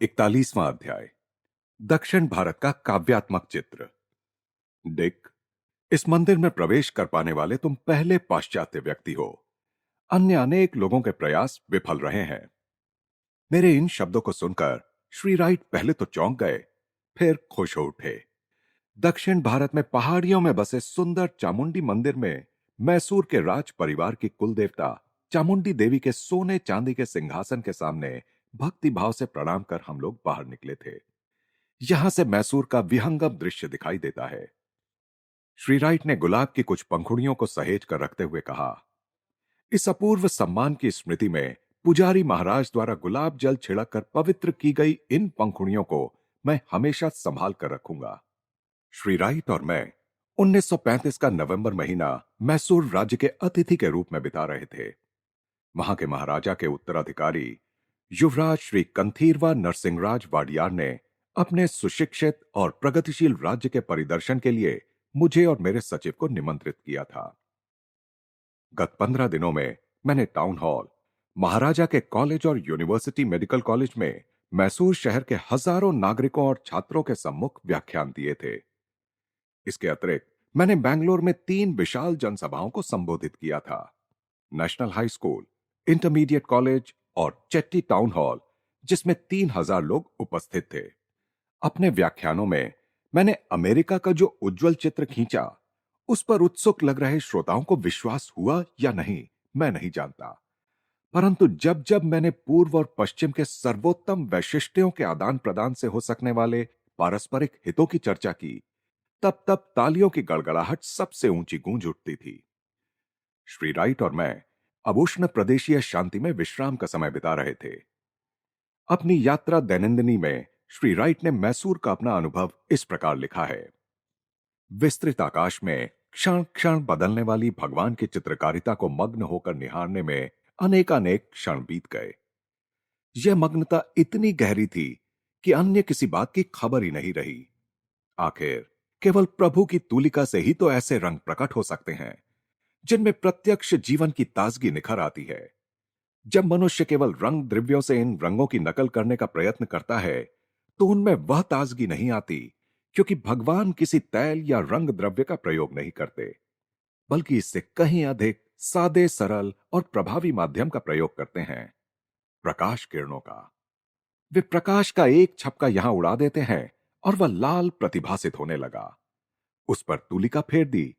41वां अध्याय। दक्षिण भारत का काव्यात्मक चित्र। डिक, इस मंदिर में प्रवेश कर पाने वाले तुम पहले पाश्चात्य व्यक्ति हो। अन्य अनेक लोगों के प्रयास विफल रहे हैं। मेरे इन शब्दों को सुनकर श्री राइट पहले तो चौंक गए, फिर खुश हो उठे। दक्षिण भारत में पहाड़ियों में बसे सुंदर चामुंडी मंदिर में मैसूर के राज परिवार की कुल देवता चामुंडी देवी के सोने चांदी के सिंहासन के सामने भक्ति भाव से प्रणाम कर हम लोग बाहर निकले थे। यहां से मैसूर का विहंगम दृश्य दिखाई देता है। श्री राइट ने गुलाब की कुछ पंखुड़ियों को सहेज कर रखते हुए कहा, इस अपूर्व सम्मान की स्मृति में पुजारी महाराज द्वारा गुलाब जल छिड़क कर पवित्र की गई इन पंखुड़ियों को मैं हमेशा संभाल कर रखूंगा। श्री राइट और मैं 1935 का नवंबर महीना मैसूर राज्य के अतिथि के रूप में बिता रहे थे। वहां के महाराजा के उत्तराधिकारी युवराज श्री कंथीरवा नरसिंहराज वाडियार ने अपने सुशिक्षित और प्रगतिशील राज्य के परिदर्शन के लिए मुझे और मेरे सचिव को निमंत्रित किया था। गत 15 दिनों में मैंने टाउन हॉल, महाराजा के कॉलेज और यूनिवर्सिटी मेडिकल कॉलेज में मैसूर शहर के हजारों नागरिकों और छात्रों के सम्मुख व्याख्यान दिए थे। इसके अतिरिक्त मैंने बेंगलोर में 3 विशाल जनसभाओं को संबोधित किया था। National high school, intermediate college और चेट्टी टाउन हॉल, जिसमें 3000 लोग उपस्थित थे। अपने व्याख्यानों में मैंने अमेरिका का जो उज्जवल चित्र खींचा, उस पर उत्सुक लग रहे श्रोताओं को विश्वास हुआ या नहीं, मैं नहीं जानता। परंतु जब जब मैंने पूर्व और पश्चिम के सर्वोत्तम वैशिष्ट्यों के आदान प्रदान से हो सकने वाले पारस्परिक हितों की चर्चा की, तब तब तालियों की गड़गड़ाहट सबसे ऊंची गूंज उठती थी। श्री राइट और मैं अब उष्ण प्रदेशीय शांति में विश्राम का समय बिता रहे थे। अपनी यात्रा दैनंदिनी में श्री राइट ने मैसूर का अपना अनुभव इस प्रकार लिखा है। विस्तृत आकाश में क्षण क्षण बदलने वाली भगवान की चित्रकारिता को मग्न होकर निहारने में अनेकानेक क्षण बीत गए। यह मग्नता इतनी गहरी थी कि अन्य किसी बात की खबर ही नहीं रही। आखिर केवल प्रभु की तूलिका से ही तो ऐसे रंग प्रकट हो सकते हैं जिनमें प्रत्यक्ष जीवन की ताजगी निखर आती है। जब मनुष्य केवल रंग द्रव्यों से इन रंगों की नकल करने का प्रयत्न करता है, तो उनमें वह ताजगी नहीं आती, क्योंकि भगवान किसी तैल या रंग द्रव्य का प्रयोग नहीं करते, बल्कि इससे कहीं अधिक सादे, सरल और प्रभावी माध्यम का प्रयोग करते हैं, प्रकाश किरणों का। वे प्रकाश का एक छपका यहां उड़ा देते हैं और वह लाल प्रतिभासित होने लगा। उस पर तुलिका फेर दी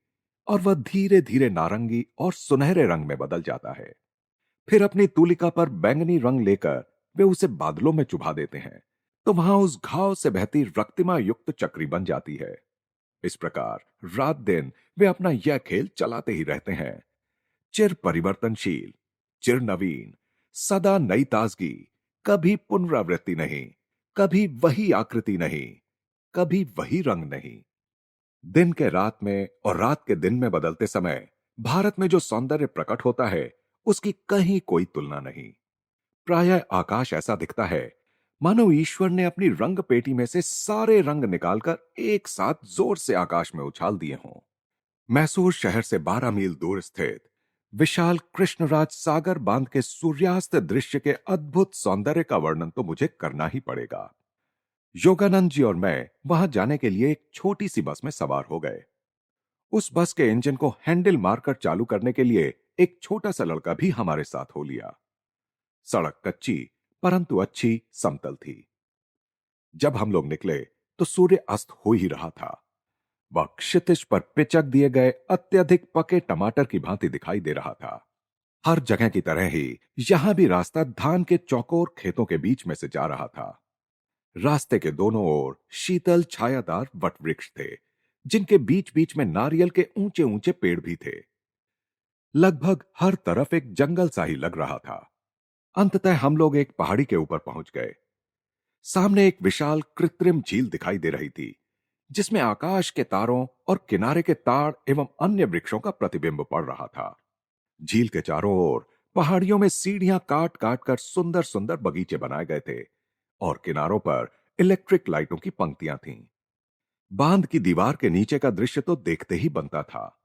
और वह धीरे धीरे नारंगी और सुनहरे रंग में बदल जाता है। फिर अपनी तुलिका पर बैंगनी रंग लेकर वे उसे बादलों में चुभा देते हैं, तो वहां उस घाव से बहती रक्तिमा युक्त चक्री बन जाती है। इस प्रकार रात दिन वे अपना यह खेल चलाते ही रहते हैं। चिर परिवर्तनशील, चिर नवीन, सदा नई ताजगी, कभी पुनरावृत्ति नहीं, कभी वही आकृति नहीं, कभी वही रंग नहीं। दिन के रात में और रात के दिन में बदलते समय भारत में जो सौंदर्य प्रकट होता है, उसकी कहीं कोई तुलना नहीं। प्रायः आकाश ऐसा दिखता है मानो ईश्वर ने अपनी रंग पेटी में से सारे रंग निकालकर एक साथ जोर से आकाश में उछाल दिए हों। मैसूर शहर से 12 मील दूर स्थित विशाल कृष्णराज सागर बांध के सूर्यास्त दृश्य के अद्भुत सौंदर्य का वर्णन तो मुझे करना ही पड़ेगा। योगानंद जी और मैं वहां जाने के लिए एक छोटी सी बस में सवार हो गए। उस बस के इंजन को हैंडल मारकर चालू करने के लिए एक छोटा सा लड़का भी हमारे साथ हो लिया। सड़क कच्ची परंतु अच्छी समतल थी। जब हम लोग निकले तो सूर्य अस्त हो ही रहा था। वह क्षितिज पर पिचक दिए गए अत्यधिक पके टमाटर की भांति दिखाई दे रहा था। हर जगह की तरह ही यहां भी रास्ता धान के चौकोर खेतों के बीच में से जा रहा था। रास्ते के दोनों ओर शीतल छायादार वटवृक्ष थे, जिनके बीच बीच में नारियल के ऊंचे ऊंचे पेड़ भी थे। लगभग हर तरफ एक जंगल सा ही लग रहा था। अंततः हम लोग एक पहाड़ी के ऊपर पहुंच गए। सामने एक विशाल कृत्रिम झील दिखाई दे रही थी, जिसमें आकाश के तारों और किनारे के ताड़ एवं अन्य वृक्षों का प्रतिबिंब पड़ रहा था। झील के चारों ओर पहाड़ियों में सीढ़ियां काट काट कर सुंदर सुंदर बगीचे बनाए गए थे और किनारों पर इलेक्ट्रिक लाइटों की पंक्तियां थीं। बांध की दीवार के नीचे का दृश्य तो देखते ही बनता था।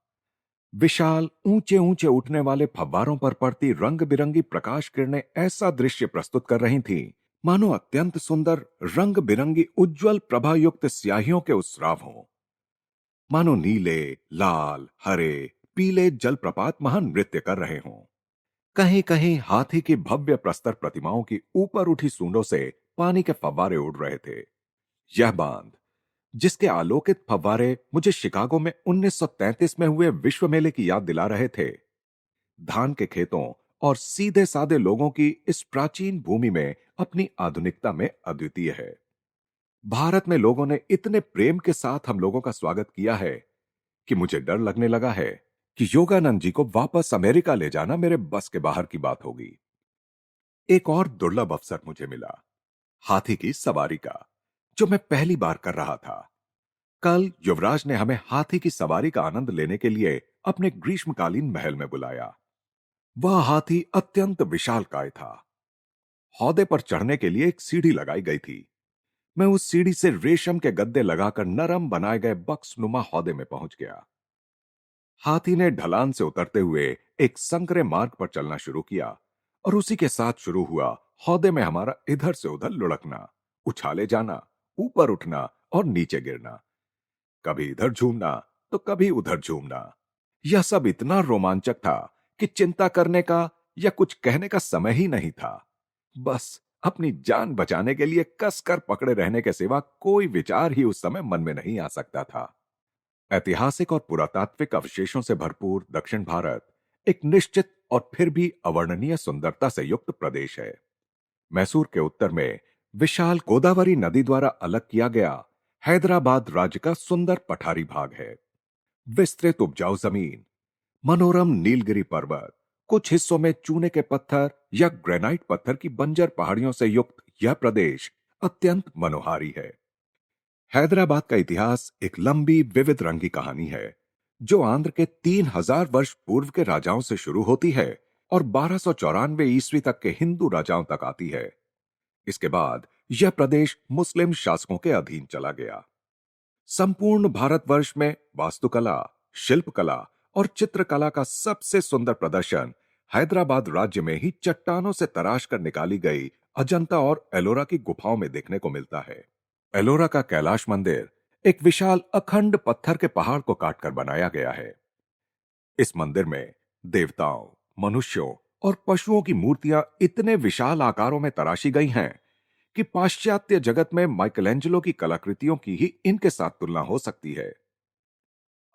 विशाल ऊंचे ऊंचे उठने वाले फव्वारों पर पड़ती रंग बिरंगी प्रकाश किरणें ऐसा दृश्य प्रस्तुत कर रही थीं मानो अत्यंत सुंदर रंग बिरंगी उज्जवल प्रभायुक्त स्याहियों के उत्सव हों। मानो नीले, लाल, हरे, पीले जलप्रपात महान नृत्य कर रहे हों। कहीं कहीं हाथी की भव्य प्रस्तर प्रतिमाओं की ऊपर उठी सूंडों से पानी के फव्वारे उड़ रहे थे। यह बांध, जिसके आलोकित फव्वारे मुझे शिकागो में 1933 में हुए विश्व मेले की याद दिला रहे थे, धान के खेतों और सीधे साधे लोगों की इस प्राचीन भूमि में अपनी आधुनिकता में अद्वितीय है। भारत में लोगों ने इतने प्रेम के साथ हम लोगों का स्वागत किया है कि मुझे डर लगने लगा है कि योगानंद जी को वापस अमेरिका ले जाना मेरे बस के बाहर की बात होगी। एक और दुर्लभ अवसर मुझे मिला, हाथी की सवारी का, जो मैं पहली बार कर रहा था। कल युवराज ने हमें हाथी की सवारी का आनंद लेने के लिए अपने ग्रीष्मकालीन महल में बुलाया। वह हाथी अत्यंत विशालकाय था। हौदे पर चढ़ने के लिए एक सीढ़ी लगाई गई थी। मैं उस सीढ़ी से रेशम के गद्दे लगाकर नरम बनाए गए बक्सनुमा हौदे में पहुंच गया। हाथी ने ढलान से उतरते हुए एक संकरे मार्ग पर चलना शुरू किया और उसी के साथ शुरू हुआ हौदे में हमारा इधर से उधर लुढ़कना, उछाले जाना, ऊपर उठना और नीचे गिरना, कभी इधर झूमना तो कभी उधर झूमना। यह सब इतना रोमांचक था कि चिंता करने का या कुछ कहने का समय ही नहीं था। बस अपनी जान बचाने के लिए कसकर पकड़े रहने के सिवा कोई विचार ही उस समय मन में नहीं आ सकता था। ऐतिहासिक और पुरातात्विक अवशेषों से भरपूर दक्षिण भारत एक निश्चित और फिर भी अवर्णनीय सुंदरता से युक्त प्रदेश है। मैसूर के उत्तर में विशाल गोदावरी नदी द्वारा अलग किया गया हैदराबाद राज्य का सुंदर पठारी भाग है। विस्तृत उपजाऊ जमीन, मनोरम नीलगिरी पर्वत, कुछ हिस्सों में चूने के पत्थर या ग्रेनाइट पत्थर की बंजर पहाड़ियों से युक्त यह प्रदेश अत्यंत मनोहारी है। हैदराबाद का इतिहास एक लंबी विविध रंगी कहानी है, जो आंध्र के 3000 वर्ष पूर्व के राजाओं से शुरू होती है और 1294 ईस्वी तक के हिंदू राजाओं तक आती है। इसके बाद यह प्रदेश मुस्लिम शासकों के अधीन चला गया। संपूर्ण भारतवर्ष में वास्तुकला, शिल्पकला और चित्रकला का सबसे सुंदर प्रदर्शन हैदराबाद राज्य में ही चट्टानों से तराश कर निकाली गई अजंता और एलोरा की गुफाओं में देखने को मिलता है। एलोरा का कैलाश मंदिर एक विशाल अखंड पत्थर के पहाड़ को काटकर बनाया गया है। इस मंदिर में देवताओं, मनुष्यों और पशुओं की मूर्तियां इतने विशाल आकारों में तराशी गई हैं कि पाश्चात्य जगत में माइकलैंजेलो की कलाकृतियों की ही इनके साथ तुलना हो सकती है।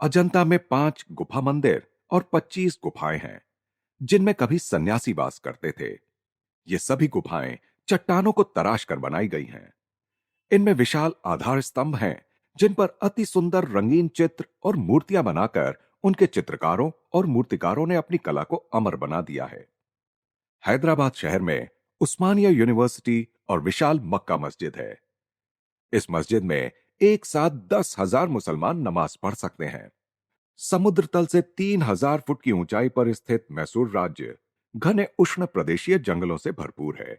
अजंता में 5 गुफा मंदिर और 25 गुफाएं हैं, जिनमें कभी सन्यासी वास करते थे। ये सभी गुफाएं चट्टानों को तराश कर बनाई गई हैं। इनमें विशाल आधार स्तंभ हैं, जिन पर अति सुंदर रंगीन चित्र और मूर्तियां बनाकर उनके चित्रकारों और मूर्तिकारों ने अपनी कला को अमर बना दिया है। हैदराबाद शहर में उस्मानिया यूनिवर्सिटी और विशाल मक्का मस्जिद है। इस मस्जिद में एक साथ 10,000 मुसलमान नमाज पढ़ सकते हैं। समुद्र तल से 3,000 फुट की ऊंचाई पर स्थित मैसूर राज्य घने उष्ण प्रदेशीय जंगलों से भरपूर है,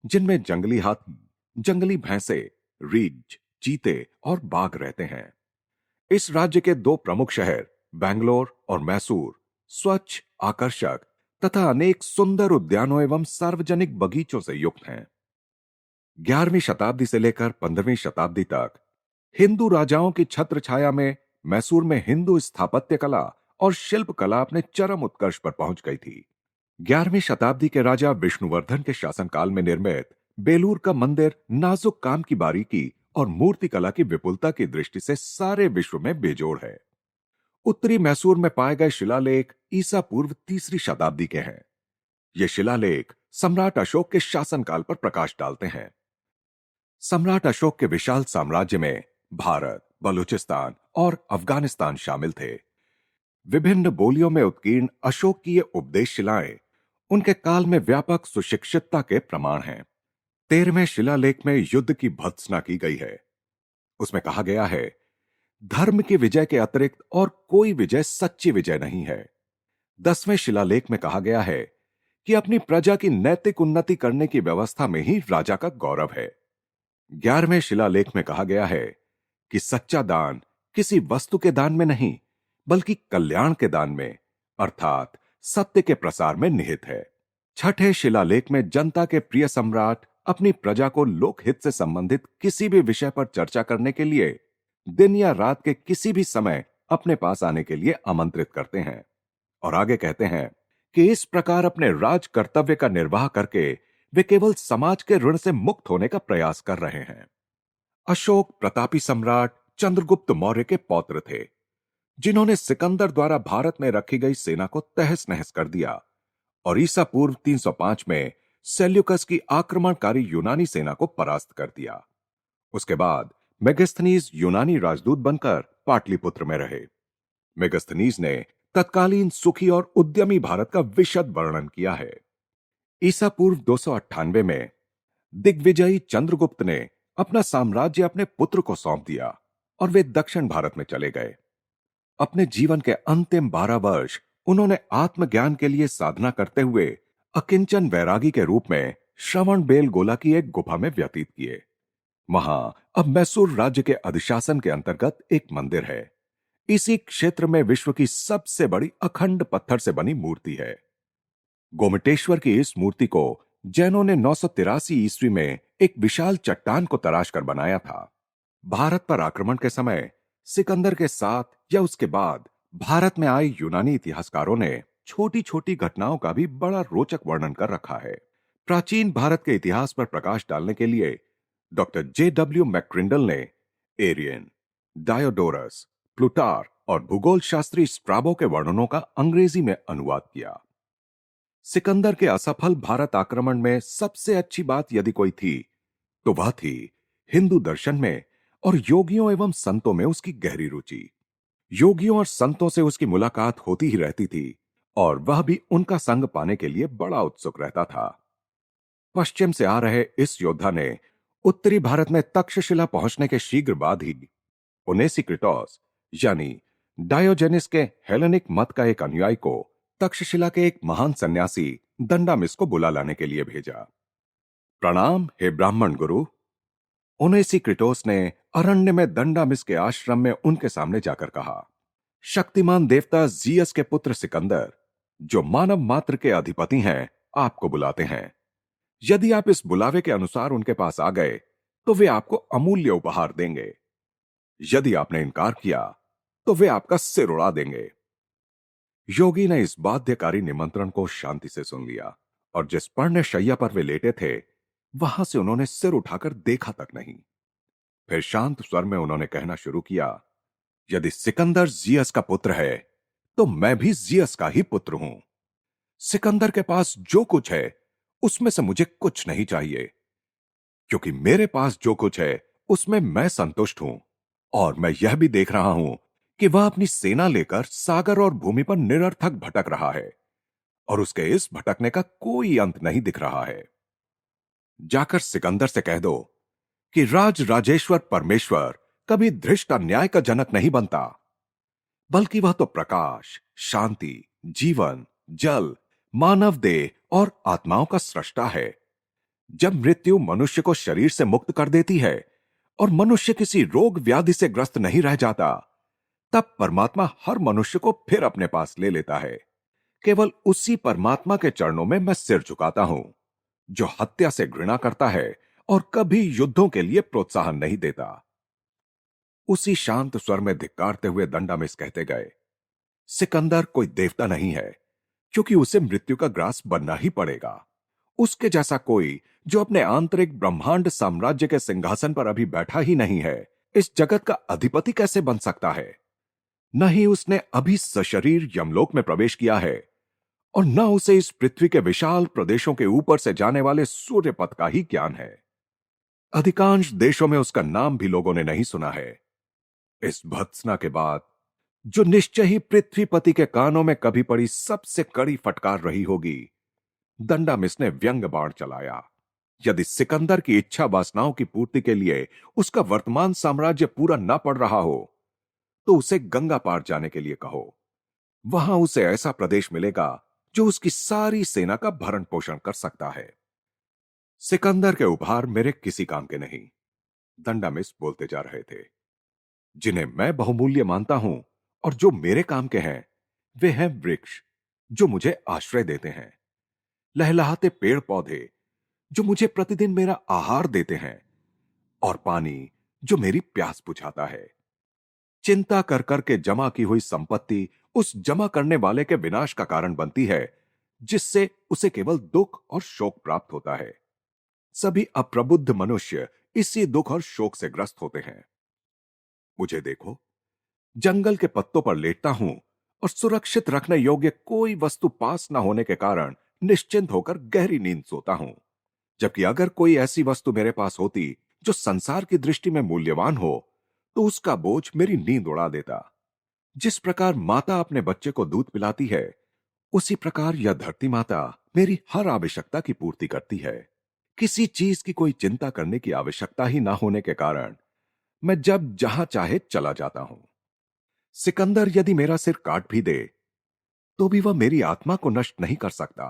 जिनमें जंगली हाथी, जंगली भैंसे, रीछ, चीते और बाघ रहते हैं। इस राज्य के 2 प्रमुख शहर बेंगलोर और मैसूर स्वच्छ, आकर्षक तथा अनेक सुंदर उद्यानों एवं सार्वजनिक बगीचों से युक्त हैं। 11वीं शताब्दी से लेकर 15वीं शताब्दी तक हिंदू राजाओं की छत्र छाया में मैसूर में हिंदू स्थापत्य कला और शिल्प कला अपने चरम उत्कर्ष पर पहुंच गई थी। 11वीं शताब्दी के राजा विष्णुवर्धन के शासनकाल में निर्मित बेलूर का मंदिर नाजुक काम की बारीकी और मूर्ति कला की विपुलता की दृष्टि से सारे विश्व में बेजोड़ है। उत्तरी मैसूर में पाए गए शिलालेख ईसा पूर्व 3री शताब्दी के हैं। ये शिलालेख सम्राट अशोक के शासनकाल पर प्रकाश डालते हैं। सम्राट अशोक के विशाल साम्राज्य में भारत, बलूचिस्तान और अफगानिस्तान शामिल थे। विभिन्न बोलियों में उत्कीर्ण अशोक की ये उपदेश शिलाएं उनके काल में व्यापक सुशिक्षितता के प्रमाण हैं। 13वें शिलालेख में युद्ध की भर्त्सना की गई है। उसमें कहा गया है, धर्म की विजय के अतिरिक्त और कोई विजय सच्ची विजय नहीं है। 10वें शिलालेख में कहा गया है कि अपनी प्रजा की नैतिक उन्नति करने की व्यवस्था में ही राजा का गौरव है। 11वें शिलालेख में कहा गया है कि सच्चा दान किसी वस्तु के दान में नहीं, बल्कि कल्याण के दान में, अर्थात सत्य के प्रसार में निहित है। 6ठे शिलालेख में जनता के प्रिय सम्राट अपनी प्रजा को लोकहित से संबंधित किसी भी विषय पर चर्चा करने के लिए दिन या रात के किसी भी समय अपने पास आने के लिए आमंत्रित करते हैं। और आगे कहते हैं कि इस प्रकार अपने राज कर्तव्य का निर्वाह करके वे केवल समाज के ऋण से मुक्त होने का प्रयास कर रहे हैं। अशोक प्रतापी सम्राट चंद्रगुप्त मौर्य के पौत्र थे, जिन्होंने सिकंदर द्वारा भारत में रखी गई सेना को तहस नहस कर दिया और ईसा पूर्व 305 में सेल्यूकस की आक्रमणकारी यूनानी सेना को परास्त कर दिया। उसके बाद मेगास्थनीज यूनानी राजदूत बनकर पाटलिपुत्र में रहे। मेगास्थनीज ने तत्कालीन सुखी और उद्यमी भारत का विशद वर्णन किया है। ईसा पूर्व 298 में दिग्विजयी चंद्रगुप्त ने अपना साम्राज्य अपने पुत्र को सौंप दिया और वे दक्षिण भारत में चले गए। अपने जीवन के अंतिम 12 वर्ष उन्होंने आत्मज्ञान के लिए साधना करते हुए अकिंचन वैरागी के रूप में श्रवण बेलगोला की एक गुफा में व्यतीत किए। वहां अब मैसूर राज्य के अधिशासन के अंतर्गत एक मंदिर है। इसी क्षेत्र में विश्व की सबसे बड़ी अखंड पत्थर से बनी मूर्ति है। गोमटेश्वर की इस मूर्ति को जैनों ने 983 ईस्वी में एक विशाल चट्टान को तराश कर बनाया था। भारत पर आक्रमण के समय सिकंदर के साथ या उसके बाद भारत में आए यूनानी इतिहासकारों ने छोटी छोटी घटनाओं का भी बड़ा रोचक वर्णन कर रखा है। प्राचीन भारत के इतिहास पर प्रकाश डालने के लिए डॉक्टर J.W. मैक्रिंडल ने एरियन, डायोडोरस, प्लूटार्क और भूगोल शास्त्री स्ट्राबो के वर्णनों का अंग्रेजी में अनुवाद किया। सिकंदर के असफल भारत आक्रमण में सबसे अच्छी बात यदि कोई थी तो वह थी हिंदू दर्शन में और योगियों एवं संतों में उसकी गहरी रुचि। योगियों और संतों से उसकी मुलाकात होती ही रहती थी और वह भी उनका संग पाने के लिए बड़ा उत्सुक रहता था। पश्चिम से आ रहे इस योद्धा ने उत्तरी भारत में तक्षशिला पहुंचने के शीघ्र बाद ही ओनेसिक्रिटोस यानी डायोजेनिस के हेलेनिक मत का एक अनुयायी को तक्षशिला के एक महान सन्यासी दंडामिस को बुला लाने के लिए भेजा। प्रणाम हे ब्राह्मण गुरु। ओनेसिक्रिटोस ने अरण्य में दंडामिस के आश्रम में उनके सामने जाकर कहा, शक्तिमान देवता जियस के पुत्र सिकंदर, जो मानव मात्र के अधिपति हैं, आपको बुलाते हैं। यदि आप इस बुलावे के अनुसार उनके पास आ गए तो वे आपको अमूल्य उपहार देंगे। यदि आपने इनकार किया तो वे आपका सिर उड़ा देंगे। योगी ने इस बाध्यकारी निमंत्रण को शांति से सुन लिया और जिस पर्ण शैया पर वे लेटे थे वहां से उन्होंने सिर उठाकर देखा तक नहीं। फिर शांत स्वर में उन्होंने कहना शुरू किया, यदि सिकंदर जियस का पुत्र है तो मैं भी जियस का ही पुत्र हूं। सिकंदर के पास जो कुछ है उसमें से मुझे कुछ नहीं चाहिए, क्योंकि मेरे पास जो कुछ है उसमें मैं संतुष्ट हूं और मैं यह भी देख रहा हूं कि वह अपनी सेना लेकर सागर और भूमि पर निरर्थक भटक रहा है और उसके इस भटकने का कोई अंत नहीं दिख रहा है। जाकर सिकंदर से कह दो कि राज राजेश्वर परमेश्वर कभी धृष्ट अन्याय का जनक नहीं बनता, बल्कि वह तो प्रकाश, शांति, जीवन, जल, मानव देह और आत्माओं का सृष्टा है। जब मृत्यु मनुष्य को शरीर से मुक्त कर देती है और मनुष्य किसी रोग व्याधि से ग्रस्त नहीं रह जाता, तब परमात्मा हर मनुष्य को फिर अपने पास ले लेता है। केवल उसी परमात्मा के चरणों में मैं सिर झुकाता हूं, जो हत्या से घृणा करता है और कभी युद्धों के लिए प्रोत्साहन नहीं देता। उसी शांत स्वर में धिक्कारते हुए दंडामिस कहते गए, सिकंदर कोई देवता नहीं है, क्योंकि उसे मृत्यु का ग्रास बनना ही पड़ेगा। उसके जैसा कोई जो अपने आंतरिक ब्रह्मांड साम्राज्य के सिंहासन पर अभी बैठा ही नहीं है, इस जगत का अधिपति कैसे बन सकता है? न ही उसने अभी सशरीर यमलोक में प्रवेश किया है और न उसे इस पृथ्वी के विशाल प्रदेशों के ऊपर से जाने वाले सूर्य पथ का ही ज्ञान है। अधिकांश देशों में उसका नाम भी लोगों ने नहीं सुना है। इस भत्सना के बाद जो निश्चय ही पृथ्वीपति के कानों में कभी पड़ी सबसे कड़ी फटकार रही होगी, दंडामिस ने व्यंग बाण चलाया। यदि सिकंदर की इच्छा वासनाओं की पूर्ति के लिए उसका वर्तमान साम्राज्य पूरा न पड़ रहा हो तो उसे गंगा पार जाने के लिए कहो। वहां उसे ऐसा प्रदेश मिलेगा जो उसकी सारी सेना का भरण पोषण कर सकता है। सिकंदर के उपहार मेरे किसी काम के नहीं, दंडामिस बोलते जा रहे थे। जिन्हें मैं बहुमूल्य मानता हूं और जो मेरे काम के हैं, वे हैं वृक्ष जो मुझे आश्रय देते हैं, लहलहाते पेड़ पौधे जो मुझे प्रतिदिन मेरा आहार देते हैं, और पानी जो मेरी प्यास बुझाता है। चिंता कर कर के जमा की हुई संपत्ति उस जमा करने वाले के विनाश का कारण बनती है, जिससे उसे केवल दुख और शोक प्राप्त होता है। सभी अप्रबुद्ध मनुष्य इसी दुख और शोक से ग्रस्त होते हैं। मुझे देखो, जंगल के पत्तों पर लेटता हूं और सुरक्षित रखने योग्य कोई वस्तु पास न होने के कारण निश्चिंत होकर गहरी नींद सोता हूं। जबकि अगर कोई ऐसी वस्तु मेरे पास होती जो संसार की दृष्टि में मूल्यवान हो, तो उसका बोझ मेरी नींद उड़ा देता। जिस प्रकार माता अपने बच्चे को दूध पिलाती है, उसी प्रकार यह धरती माता मेरी हर आवश्यकता की पूर्ति करती है। किसी चीज की कोई चिंता करने की आवश्यकता ही ना होने के कारण मैं जब जहां चाहे चला जाता हूं। सिकंदर यदि मेरा सिर काट भी दे, तो भी वह मेरी आत्मा को नष्ट नहीं कर सकता।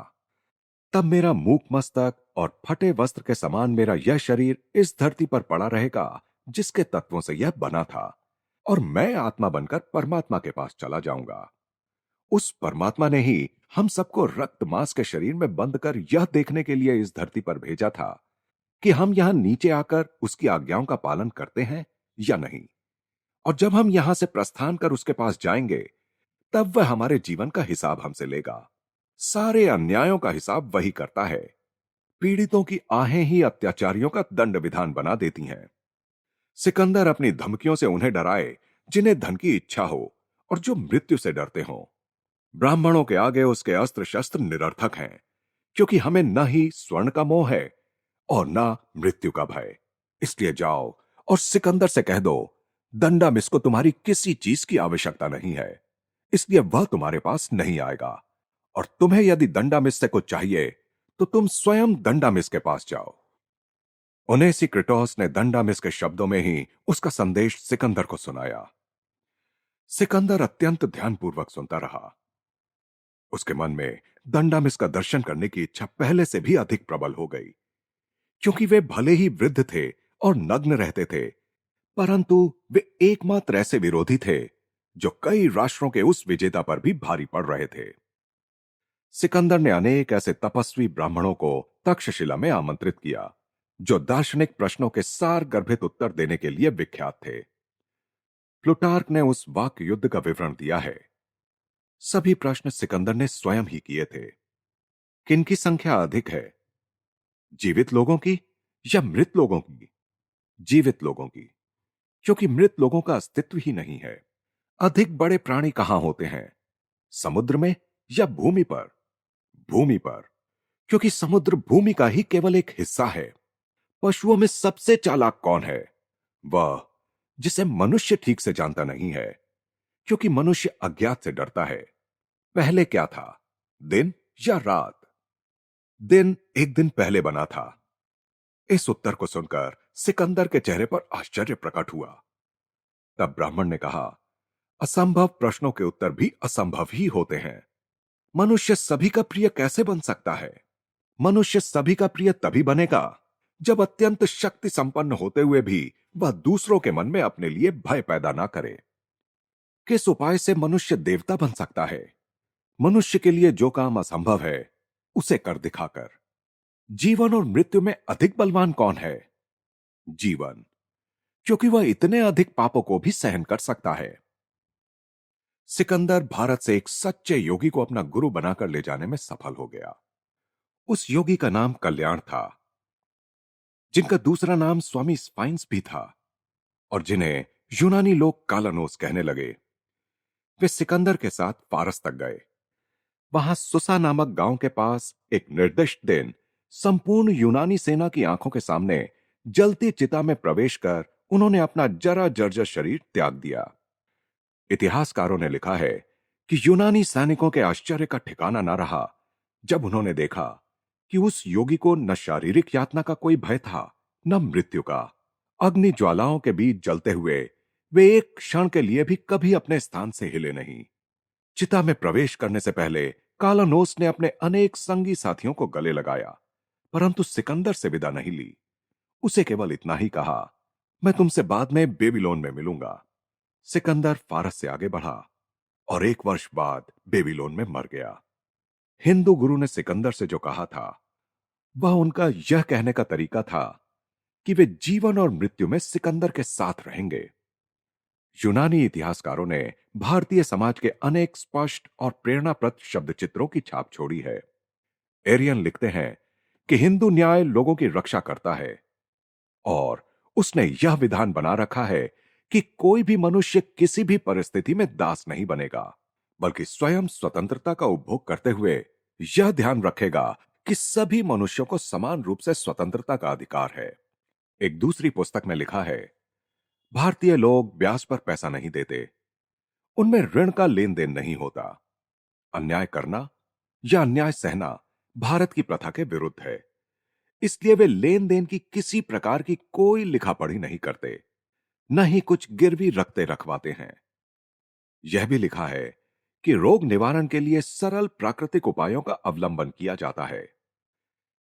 तब मेरा मूक मस्तक और फटे वस्त्र के समान मेरा यह शरीर इस धरती पर पड़ा रहेगा, जिसके तत्वों से यह बना था, और मैं आत्मा बनकर परमात्मा के पास चला जाऊंगा। उस परमात्मा ने ही हम सबको रक्त मांस के शरीर में बंद कर यह देखने के लिए इस धरती पर भेजा था कि हम यहां नीचे आकर उसकी आज्ञाओं का पालन करते हैं या नहीं। और जब हम यहां से प्रस्थान कर उसके पास जाएंगे, तब वह हमारे जीवन का हिसाब हमसे लेगा। सारे अन्यायों का हिसाब वही करता है। पीड़ितों की आहें ही अत्याचारियों का दंड विधान बना देती हैं। सिकंदर अपनी धमकियों से उन्हें डराए जिन्हें धन की इच्छा हो और जो मृत्यु से डरते हों। ब्राह्मणों के आगे उसके अस्त्र शस्त्र निरर्थक हैं, क्योंकि हमें न ही स्वर्ण का मोह है और न मृत्यु का भय। इसलिए जाओ और सिकंदर से कह दो, दंडामिस को तुम्हारी किसी चीज की आवश्यकता नहीं है, इसलिए वह तुम्हारे पास नहीं आएगा। और तुम्हें यदि दंडामिस से कुछ चाहिए, तो तुम स्वयं दंडामिस के पास जाओ। ओनेसिक्रिटोस ने दंडामिस के शब्दों में ही उसका संदेश सिकंदर को सुनाया। सिकंदर अत्यंत ध्यानपूर्वक सुनता रहा। उसके मन में दंडामिस का दर्शन करने की इच्छा पहले से भी अधिक प्रबल हो गई, क्योंकि वे भले ही वृद्ध थे और नग्न रहते थे, परंतु वे एकमात्र ऐसे विरोधी थे जो कई राष्ट्रों के उस विजेता पर भी भारी पड़ रहे थे। सिकंदर ने अनेक ऐसे तपस्वी ब्राह्मणों को तक्षशिला में आमंत्रित किया, जो दार्शनिक प्रश्नों के सार गर्भित उत्तर देने के लिए विख्यात थे। प्लूटार्क ने उस वाक्य युद्ध का विवरण दिया है। सभी प्रश्न सिकंदर ने स्वयं ही किए थे। किनकी संख्या अधिक है, जीवित लोगों की या मृत लोगों की? जीवित लोगों की, क्योंकि मृत लोगों का अस्तित्व ही नहीं है। अधिक बड़े प्राणी कहां होते हैं, समुद्र में या भूमि पर? भूमि पर, क्योंकि समुद्र भूमि का ही केवल एक हिस्सा है। पशुओं में सबसे चालाक कौन है? वह जिसे मनुष्य ठीक से जानता नहीं है, क्योंकि मनुष्य अज्ञात से डरता है। पहले क्या था, दिन या रात? दिन एक दिन पहले बना था। इस उत्तर को सुनकर सिकंदर के चेहरे पर आश्चर्य प्रकट हुआ। तब ब्राह्मण ने कहा, असंभव प्रश्नों के उत्तर भी असंभव ही होते हैं। मनुष्य सभी का प्रिय कैसे बन सकता है? मनुष्य सभी का प्रिय तभी बनेगा जब अत्यंत शक्ति संपन्न होते हुए भी वह दूसरों के मन में अपने लिए भय पैदा ना करे। किस उपाय से मनुष्य देवता बन सकता है? मनुष्य के लिए जो काम असंभव है, उसे कर दिखाकर। जीवन और मृत्यु में अधिक बलवान कौन है? जीवन, क्योंकि वह इतने अधिक पापों को भी सहन कर सकता है। सिकंदर भारत से एक सच्चे योगी को अपना गुरु बनाकर ले जाने में सफल हो गया। उस योगी का नाम कल्याण था, जिनका दूसरा नाम स्वामी स्पाइंस भी था, और जिन्हें यूनानी लोग कालानोस कहने लगे। वे सिकंदर के साथ फारस तक गए। वहां सुसा नामक गांव के पास एक निर्दिष्ट दिन संपूर्ण यूनानी सेना की आंखों के सामने जलती चिता में प्रवेश कर उन्होंने अपना जरा जर्जर शरीर त्याग दिया। इतिहासकारों ने लिखा है कि यूनानी सैनिकों के आश्चर्य का ठिकाना न रहा जब उन्होंने देखा कि उस योगी को न शारीरिक यातना का कोई भय था, न मृत्यु का। अग्नि ज्वालाओं के बीच जलते हुए वे एक क्षण के लिए भी कभी अपने स्थान से हिले नहीं। चिता में प्रवेश करने से पहले कालानोस ने अपने अनेक संगी साथियों को गले लगाया, परंतु सिकंदर से विदा नहीं ली। उसे केवल इतना ही कहा, मैं तुमसे बाद में बेबीलोन में मिलूंगा। सिकंदर फारस से आगे बढ़ा और 1 वर्ष बाद बेबीलोन में मर गया। हिंदू गुरु ने सिकंदर से जो कहा था, वह उनका यह कहने का तरीका था कि वे जीवन और मृत्यु में सिकंदर के साथ रहेंगे। यूनानी इतिहासकारों ने भारतीय समाज के अनेक स्पष्ट और प्रेरणाप्रद शब्द चित्रों की छाप छोड़ी है। एरियन लिखते हैं कि हिंदू न्याय लोगों की रक्षा करता है और उसने यह विधान बना रखा है कि कोई भी मनुष्य किसी भी परिस्थिति में दास नहीं बनेगा, बल्कि स्वयं स्वतंत्रता का उपभोग करते हुए यह ध्यान रखेगा कि सभी मनुष्यों को समान रूप से स्वतंत्रता का अधिकार है। एक दूसरी पुस्तक में लिखा है, भारतीय लोग ब्याज पर पैसा नहीं देते, उनमें ऋण का लेन देन नहीं होता। अन्याय करना या अन्याय सहना भारत की प्रथा के विरुद्ध है, इसलिए वे लेन देन की किसी प्रकार की कोई लिखा पढ़ी नहीं करते, न ही कुछ गिरवी रखते रखवाते हैं। यह भी लिखा है कि रोग निवारण के लिए सरल प्राकृतिक उपायों का अवलंबन किया जाता है।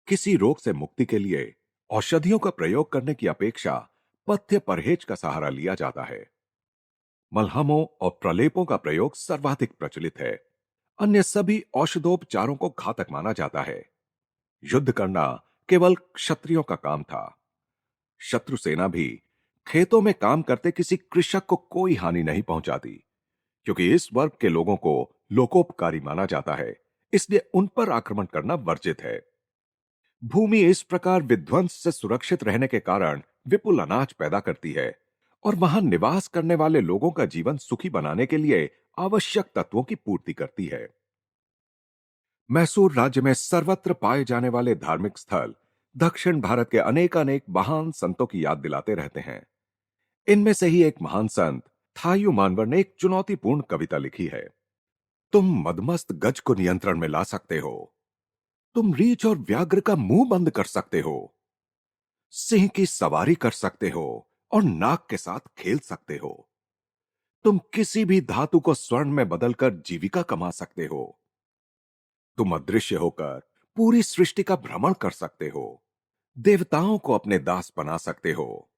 किसी रोग से मुक्ति के लिए औषधियों का प्रयोग करने की अपेक्षा पथ्य परहेज का सहारा लिया जाता है। मलहमों और प्रलेपों का प्रयोग सर्वाधिक प्रचलित है। अन्य सभी औषधोपचारों को घातक माना जाता है। युद्ध करना केवल क्षत्रियों का काम था। शत्रु सेना भी खेतों में काम करते किसी कृषक को कोई हानि नहीं पहुंचाती, क्योंकि इस वर्ग के लोगों को लोकोपकारी माना जाता है, इसलिए उन पर आक्रमण करना वर्जित है। भूमि इस प्रकार विध्वंस से सुरक्षित रहने के कारण विपुल अनाज पैदा करती है और वहां निवास करने वाले लोगों का जीवन सुखी बनाने के लिए आवश्यक तत्वों की पूर्ति करती है। मैसूर राज्य में सर्वत्र पाए जाने वाले धार्मिक स्थल दक्षिण भारत के अनेकानेक महान संतों की याद दिलाते रहते हैं। इनमें से ही एक महान संत थायु मानवर ने एक चुनौतीपूर्ण कविता लिखी है। तुम मदमस्त गज को नियंत्रण में ला सकते हो, तुम रीछ और व्याघ्र का मुंह बंद कर सकते हो, सिंह की सवारी कर सकते हो और नाग के साथ खेल सकते हो, तुम किसी भी धातु को स्वर्ण में बदलकर जीविका कमा सकते हो, तुम अदृश्य होकर पूरी सृष्टि का भ्रमण कर सकते हो, देवताओं को अपने दास बना सकते हो,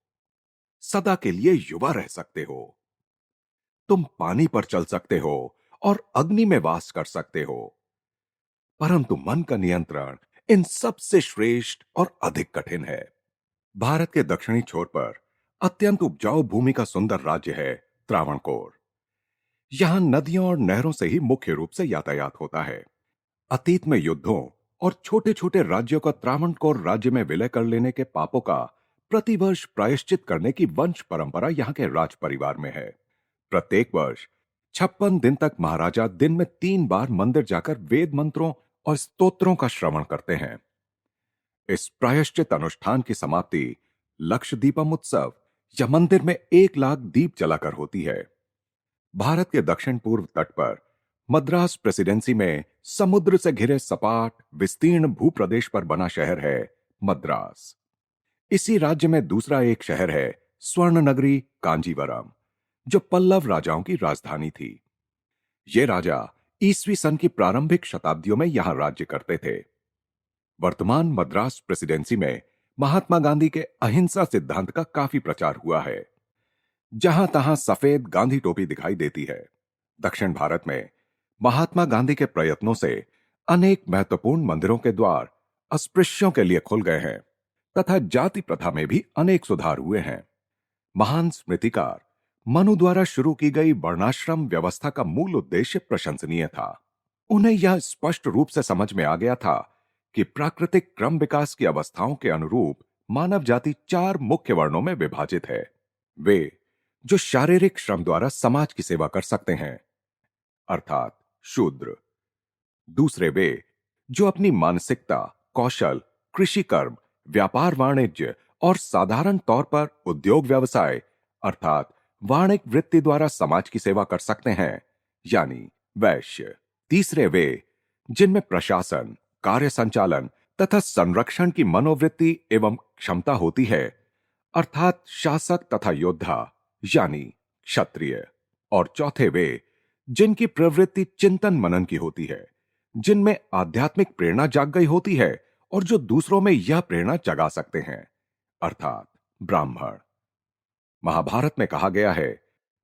सदा के लिए युवा रह सकते हो, तुम पानी पर चल सकते हो और अग्नि में वास कर सकते हो, परंतु मन का नियंत्रण इन सबसे श्रेष्ठ और अधिक कठिन है। भारत के दक्षिणी छोर पर अत्यंत उपजाऊ भूमि का सुंदर राज्य है त्रावणकोर। यहां नदियों और नहरों से ही मुख्य रूप से यातायात होता है। अतीत में युद्धों और छोटे छोटे राज्यों का त्रावणकोर राज्य में विलय कर लेने के पापों का प्रतिवर्ष प्रायश्चित करने की वंश परंपरा यहां के राज परिवार में है। प्रत्येक वर्ष 56 दिन तक महाराजा दिन में 3 बार मंदिर जाकर वेद मंत्रों और स्तोत्रों का श्रवण करते हैं। इस प्रायश्चित अनुष्ठान की समाप्ति लक्ष दीपम उत्सव या मंदिर में 1 लाख दीप जलाकर होती है। भारत के दक्षिण पूर्व तट पर मद्रास प्रेसिडेंसी में समुद्र से घिरे सपाट विस्तीर्ण भूप्रदेश पर बना शहर है मद्रास। इसी राज्य में दूसरा एक शहर है स्वर्ण नगरी कांजीवरम, जो पल्लव राजाओं की राजधानी थी। ये राजा ईसवी सन की प्रारंभिक शताब्दियों में यहां राज्य करते थे। वर्तमान मद्रास प्रेसिडेंसी में महात्मा गांधी के अहिंसा सिद्धांत का काफी प्रचार हुआ है। जहां तहां सफेद गांधी टोपी दिखाई देती है। दक्षिण भारत में महात्मा गांधी के प्रयत्नों से अनेक महत्वपूर्ण मंदिरों के द्वार अस्पृश्यों के लिए खुल गए हैं तथा जाति प्रथा में भी अनेक सुधार हुए हैं। महान स्मृतिकार मनु द्वारा शुरू की गई वर्णाश्रम व्यवस्था का मूल उद्देश्य प्रशंसनीय था। उन्हें यह स्पष्ट रूप से समझ में आ गया था कि प्राकृतिक क्रम विकास की अवस्थाओं के अनुरूप मानव जाति 4 मुख्य वर्णों में विभाजित है। वे जो शारीरिक श्रम द्वारा समाज की सेवा कर सकते हैं, अर्थात शूद्र। दूसरे वे जो अपनी मानसिकता, कौशल, कृषि कर्म, व्यापार वाणिज्य और साधारण तौर पर उद्योग व्यवसाय अर्थात वाणिक वृत्ति द्वारा समाज की सेवा कर सकते हैं, यानी वैश्य। तीसरे वे जिनमें प्रशासन, कार्य संचालन तथा संरक्षण की मनोवृत्ति एवं क्षमता होती है, अर्थात शासक तथा योद्धा, यानी क्षत्रिय। और चौथे वे जिनकी प्रवृत्ति चिंतन मनन की होती है, जिनमें आध्यात्मिक प्रेरणा जाग गई होती है और जो दूसरों में यह प्रेरणा जगा सकते हैं, अर्थात ब्राह्मण। महाभारत में कहा गया है,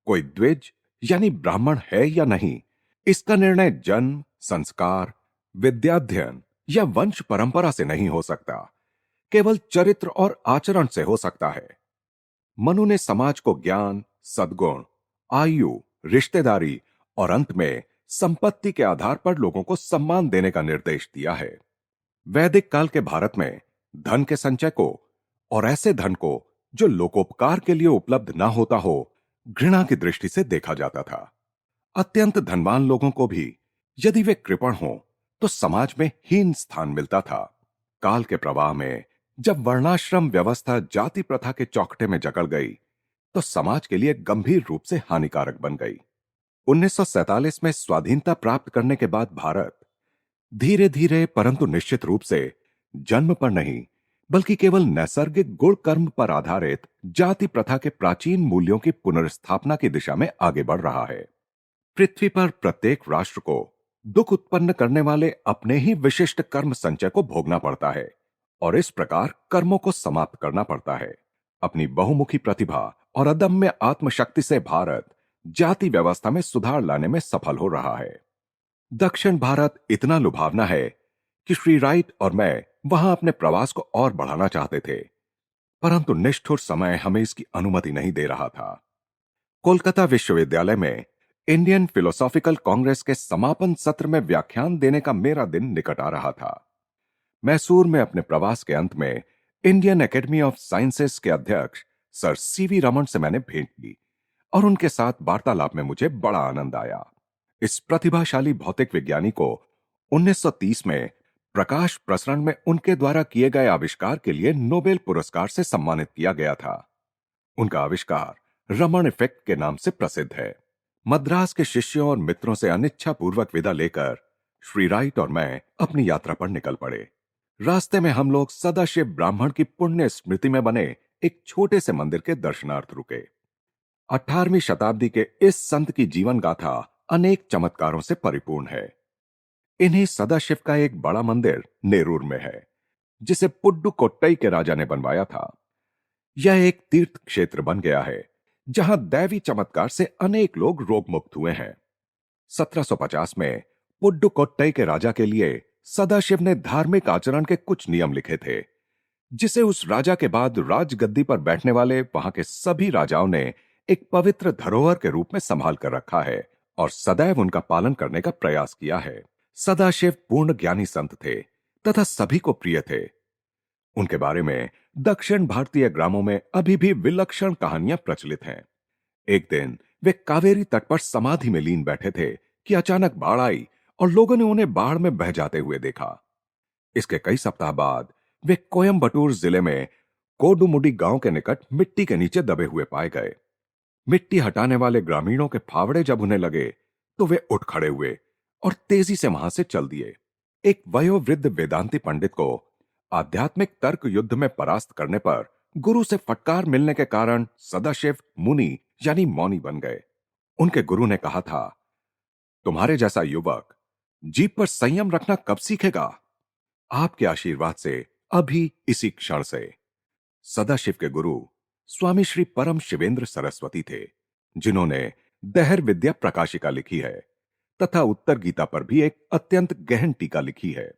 कोई द्विज यानी ब्राह्मण है या नहीं, इसका निर्णय जन्म, संस्कार, विद्याध्ययन या वंश परंपरा से नहीं हो सकता, केवल चरित्र और आचरण से हो सकता है। मनु ने समाज को ज्ञान, सद्गुण, आयु, रिश्तेदारी और अंत में संपत्ति के आधार पर लोगों को सम्मान देने का निर्देश दिया है। वैदिक काल के भारत में धन के संचय को और ऐसे धन को जो लोकोपकार के लिए उपलब्ध ना होता हो, घृणा की दृष्टि से देखा जाता था। अत्यंत धनवान लोगों को भी यदि वे कृपण हों तो समाज में हीन स्थान मिलता था। काल के प्रवाह में जब वर्णाश्रम व्यवस्था जाति प्रथा के चौखटे में जकड़ गई तो समाज के लिए गंभीर रूप से हानिकारक बन गई। 1947 में स्वाधीनता प्राप्त करने के बाद भारत धीरे धीरे परंतु निश्चित रूप से जन्म पर नहीं बल्कि केवल नैसर्गिक गुण कर्म पर आधारित जाति प्रथा के प्राचीन मूल्यों की पुनर्स्थापना की दिशा में आगे बढ़ रहा है। पृथ्वी पर प्रत्येक राष्ट्र को दुख उत्पन्न करने वाले अपने ही विशिष्ट कर्म संचय को भोगना पड़ता है और इस प्रकार कर्मों को समाप्त करना पड़ता है। अपनी बहुमुखी प्रतिभा और अदम्य आत्मशक्ति से भारत जाति व्यवस्था में सुधार लाने में सफल हो रहा है। दक्षिण भारत इतना लुभावना है कि श्री राइट और मैं वहां अपने प्रवास को और बढ़ाना चाहते थे, परंतु निष्ठुर समय हमें इसकी अनुमति नहीं दे रहा था। कोलकाता विश्वविद्यालय में इंडियन फिलोसॉफिकल कांग्रेस के समापन सत्र में व्याख्यान देने का मेरा दिन निकट आ रहा था। मैसूर में अपने प्रवास के अंत में इंडियन एकेडमी ऑफ साइंसेस के अध्यक्ष सर सीवी रमन से मैंने भेंट की और उनके साथ वार्तालाप में मुझे बड़ा आनंद आया। इस प्रतिभाशाली भौतिक विज्ञानी को 1930 में प्रकाश प्रसरण में उनके द्वारा किए गए आविष्कार के लिए नोबेल पुरस्कार से सम्मानित किया गया था। उनका आविष्कार रमन इफेक्ट के नाम से प्रसिद्ध है। मद्रास के शिष्यों और मित्रों से अनिच्छा पूर्वक विदा लेकर श्री राइट और मैं अपनी यात्रा पर निकल पड़े। रास्ते में हम लोग सदाशिव ब्राह्मण की पुण्य स्मृति में बने एक छोटे से मंदिर के दर्शनार्थ रुके। 18वीं शताब्दी के इस संत की जीवन गाथा अनेक चमत्कारों से परिपूर्ण है। इन्हीं सदाशिव का एक बड़ा मंदिर नेरूर में है, जिसे पुड्डुकोट्टई के राजा ने बनवाया था। यह एक तीर्थ क्षेत्र बन गया है, जहां दैवी चमत्कार से अनेक लोग रोग मुक्त हुए हैं। 1750 में पुड्डुकोट्टई के राजा के लिए सदाशिव ने धार्मिक आचरण के कुछ नियम लिखे थे, जिसे उस राजा के बाद राजगद्दी पर बैठने वाले वहां के सभी राजाओं ने एक पवित्र धरोहर के रूप में संभाल कर रखा है और सदैव उनका पालन करने का प्रयास किया है। सदाशिव पूर्ण ज्ञानी संत थे तथा सभी को प्रिय थे। उनके बारे में दक्षिण भारतीय ग्रामों में अभी भी विलक्षण कहानियां प्रचलित हैं। एक दिन वे कावेरी तट पर समाधि में लीन बैठे थे कि अचानक बाढ़ आई और लोगों ने उन्हें बाढ़ में बह जाते हुए देखा। इसके कई सप्ताह बाद वे कोयम्बटूर जिले में कोडुमुडी गांव के निकट मिट्टी के नीचे दबे हुए पाए गए। मिट्टी हटाने वाले ग्रामीणों के फावड़े जब उन्हें लगे तो वे उठ खड़े हुए और तेजी से वहां से चल दिए। एक वयोवृद्ध वेदांती पंडित को आध्यात्मिक तर्क युद्ध में परास्त करने पर गुरु से फटकार मिलने के कारण सदाशिव मुनि यानी मौनी बन गए। उनके गुरु ने कहा था, तुम्हारे जैसा युवक जीभ पर संयम रखना कब सीखेगा? आपके आशीर्वाद से अभी इसी क्षण से। सदाशिव के गुरु स्वामी श्री परम शिवेंद्र सरस्वती थे, जिन्होंने दहर विद्या प्रकाशिका लिखी है तथा उत्तर गीता पर भी एक अत्यंत गहन टीका लिखी है।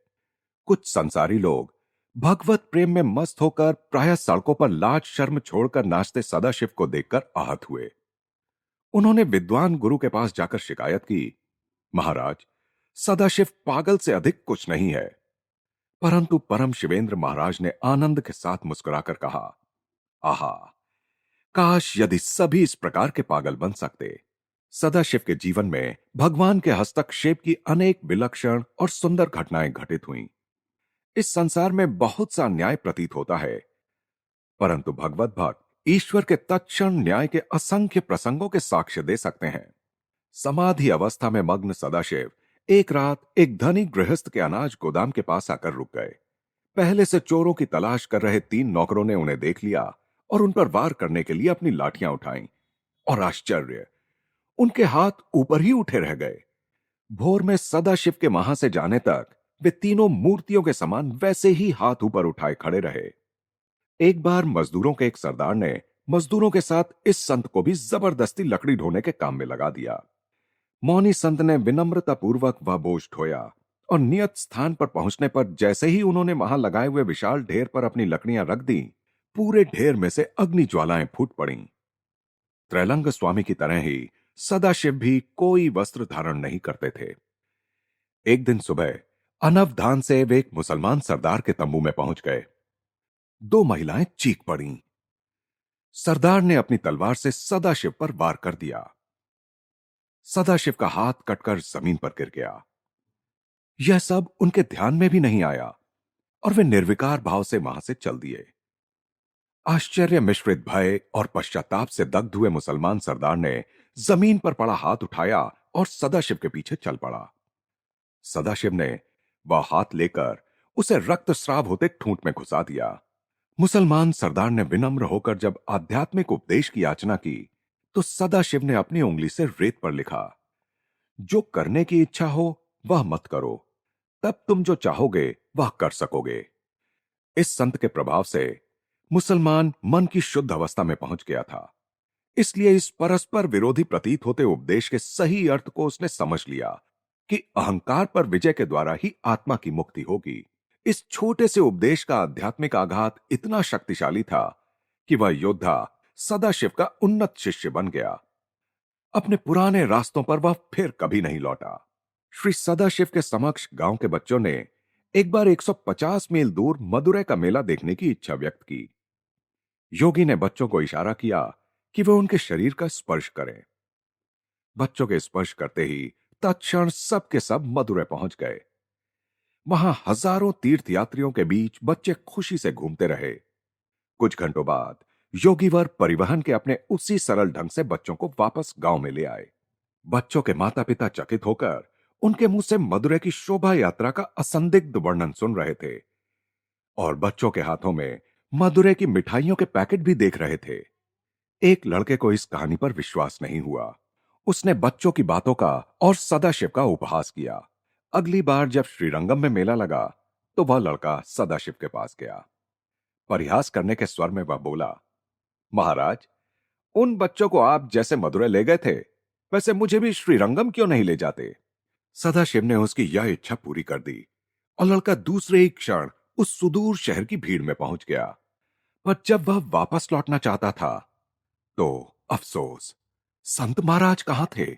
कुछ संसारी लोग भगवत प्रेम में मस्त होकर प्रायः सड़कों पर लाज शर्म छोड़कर नाचते सदाशिव को देखकर आहत हुए। उन्होंने विद्वान गुरु के पास जाकर शिकायत की, महाराज, सदाशिव पागल से अधिक कुछ नहीं है। परंतु परम शिवेंद्र महाराज ने आनंद के साथ मुस्कुराकर कहा, आहा, काश यदि सभी इस प्रकार के पागल बन सकते। सदाशिव के जीवन में भगवान के हस्तक्षेप की अनेक विलक्षण और सुंदर घटनाएं घटित हुईं। इस संसार में बहुत सा न्याय प्रतीत होता है, परंतु भगवत भक्त ईश्वर के तत्क्षण न्याय के असंख्य प्रसंगों के साक्ष्य दे सकते हैं। समाधि अवस्था में मग्न सदाशिव एक रात एक धनी गृहस्थ के अनाज गोदाम के पास आकर रुक गए। पहले से चोरों की तलाश कर रहे 3 नौकरों ने उन्हें देख लिया और उन पर वार करने के लिए अपनी लाठियां उठाईं, और आश्चर्य, उनके हाथ ऊपर ही उठे रह गए। भोर में सदाशिव के वहां से जाने तक वे तीनों मूर्तियों के समान वैसे ही हाथ ऊपर उठाए खड़े रहे। एक बार मजदूरों के एक सरदार ने मजदूरों के साथ इस संत को भी जबरदस्ती लकड़ी ढोने के काम में लगा दिया। मौनी संत ने विनम्रता पूर्वक वह बोझ ढोया और नियत स्थान पर पहुंचने पर जैसे ही उन्होंने वहां लगाए हुए विशाल ढेर पर अपनी लकड़ियां रख दी, पूरे ढेर में से अग्नि ज्वालाएं फूट पड़ीं। त्रैलंग स्वामी की तरह ही सदाशिव भी कोई वस्त्र धारण नहीं करते थे। एक दिन सुबह अनवधान से वे एक मुसलमान सरदार के तंबू में पहुंच गए। दो महिलाएं चीख पड़ीं। सरदार ने अपनी तलवार से सदाशिव पर वार कर दिया। सदाशिव का हाथ कटकर जमीन पर गिर गया। यह सब उनके ध्यान में भी नहीं आया और वे निर्विकार भाव से वहां से चल दिए। आश्चर्य मिश्रित भय और पश्चाताप से दग्ध हुए मुसलमान सरदार ने जमीन पर पड़ा हाथ उठाया और सदाशिव के पीछे चल पड़ा। सदाशिव ने वह हाथ लेकर उसे रक्तस्राव होते ठूंठ में घुसा दिया। मुसलमान सरदार ने विनम्र होकर जब आध्यात्मिक उपदेश की याचना की, तो सदाशिव ने अपनी उंगली से रेत पर लिखा, जो करने की इच्छा हो वह मत करो, तब तुम जो चाहोगे वह कर सकोगे। इस संत के प्रभाव से मुसलमान मन की शुद्ध अवस्था में पहुंच गया था, इसलिए इस परस्पर विरोधी प्रतीत होते उपदेश के सही अर्थ को उसने समझ लिया कि अहंकार पर विजय के द्वारा ही आत्मा की मुक्ति होगी। इस छोटे से उपदेश का आध्यात्मिक आघात इतना शक्तिशाली था कि वह योद्धा सदाशिव का उन्नत शिष्य बन गया। अपने पुराने रास्तों पर वह फिर कभी नहीं लौटा। श्री सदाशिव के समक्ष गांव के बच्चों ने एक बार 150 मील दूर मदुरै का मेला देखने की इच्छा व्यक्त की। योगी ने बच्चों को इशारा किया कि वे उनके शरीर का स्पर्श करें। बच्चों के स्पर्श करते ही तत्क्षण सब के सब मदुरै पहुंच गए। वहां हजारों तीर्थयात्रियों के बीच बच्चे खुशी से घूमते रहे। कुछ घंटों बाद योगीवर परिवहन के अपने उसी सरल ढंग से बच्चों को वापस गांव में ले आए। बच्चों के माता पिता चकित होकर उनके मुंह से मदुरै की शोभा यात्रा का असंदिग्ध वर्णन सुन रहे थे और बच्चों के हाथों में मदुरै की मिठाइयों के पैकेट भी देख रहे थे। एक लड़के को इस कहानी पर विश्वास नहीं हुआ। उसने बच्चों की बातों का और सदाशिव का उपहास किया। अगली बार जब श्रीरंगम में मेला लगा, तो वह लड़का सदाशिव के पास गया। परिहास करने के स्वर में वह बोला, महाराज, उन बच्चों को आप जैसे मदुरै ले गए थे, वैसे मुझे भी श्रीरंगम क्यों नहीं ले जाते? सदाशिव ने उसकी यह इच्छा पूरी कर दी और लड़का दूसरे ही क्षण उस सुदूर शहर की भीड़ में पहुंच गया। पर जब वह वापस लौटना चाहता था, तो अफसोस, संत महाराज कहां थे?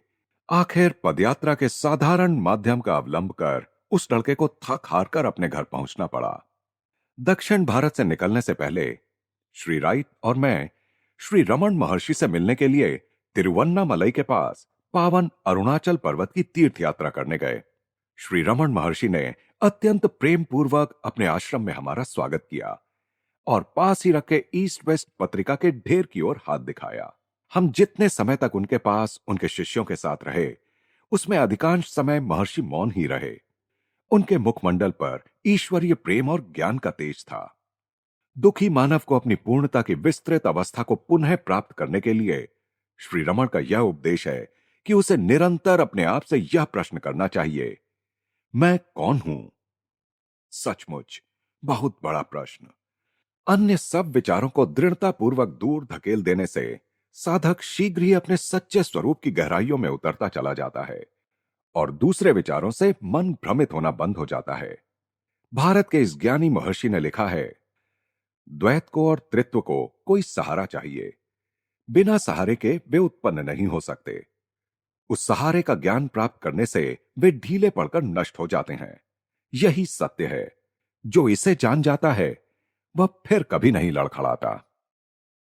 आखिर पदयात्रा के साधारण माध्यम का अवलंब कर उस लड़के को थक हार कर अपने घर पहुंचना पड़ा। दक्षिण भारत से निकलने से पहले श्री राइट और मैं श्री रमन महर्षि से मिलने के लिए तिरुवन्नामलई के पास पावन अरुणाचल पर्वत की तीर्थ यात्रा करने गए। श्री रमन महर्षि ने अत्यंत प्रेम पूर्वक अपने आश्रम में हमारा स्वागत किया और पास ही रखे ईस्ट वेस्ट पत्रिका के ढेर की ओर हाथ दिखाया। हम जितने समय तक उनके पास उनके शिष्यों के साथ रहे, उसमें अधिकांश समय महर्षि मौन ही रहे। उनके मुखमंडल पर ईश्वरीय प्रेम और ज्ञान का तेज था। दुखी मानव को अपनी पूर्णता की विस्तृत अवस्था को पुनः प्राप्त करने के लिए श्री रमण का यह उपदेश है कि उसे निरंतर अपने आप से यह प्रश्न करना चाहिए, मैं कौन हूं? सचमुच बहुत बड़ा प्रश्न। अन्य सब विचारों को दृढ़तापूर्वक दूर धकेल देने से साधक शीघ्र ही अपने सच्चे स्वरूप की गहराइयों में उतरता चला जाता है और दूसरे विचारों से मन भ्रमित होना बंद हो जाता है। भारत के इस ज्ञानी महर्षि ने लिखा है, द्वैत को और त्रित्व को कोई सहारा चाहिए। बिना सहारे के वे उत्पन्न नहीं हो सकते। उस सहारे का ज्ञान प्राप्त करने से वे ढीले पड़कर नष्ट हो जाते हैं। यही सत्य है। जो इसे जान जाता है, वह फिर कभी नहीं लड़खड़ाता।